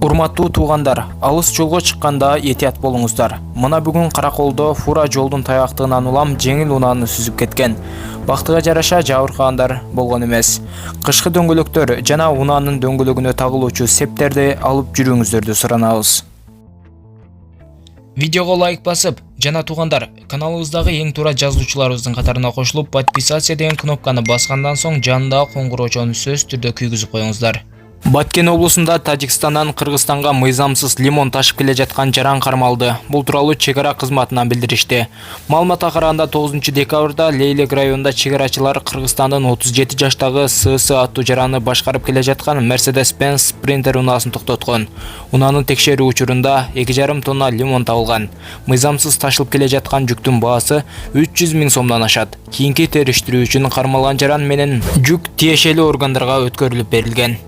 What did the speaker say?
Урматтуу туугандар, алыс жолго чыкканда этият болуңуздар. Мына бүгүн Караколдо фура жолдун таяктыгынан улам жеңил унааны сүзүп кеткен. Бактыга жараша жабыркагандар болгон эмес. Кышкы дөңгөлөктөр жана унаанын дөңгөлөгүнө тагылуучу септерди алып жүрүүңүздөрдү суранабыз. Видеого лайк басып, жана туугандар, каналыбыздагы эң туура жазуучуларыбыздын катарына кошулуп, подписация деген кнопканы баскандан соң жанындагы коңгуроочону сөзсүз түрдө күйгүзүп коюңуздар. Баткен облусунда Тажикстандан Кыргызстанга мыйзамсыз лимон ташып келе жаткан жаран кармалды. Бул тууралуу чек ара кызматынан билдиришти. Маалыматка караганда 9-декабрда Лейлек районунда чек арачылар Кыргызстандын 37 жаштагы СС аттуу жараны башкарып келе жаткан Mercedes-Benz Sprinter унаасын токтоткон. Унаанын текшерүү учурунда 2,5 тонна лимон табылган. Мыйзамсыз ташылып келе жаткан жүктүн баасы 300 000 сомдон ашат. Кийинки териштирүү үчүн кармалган жаран менен жүк тиешелүү органдарга өткөрүлүп берилген.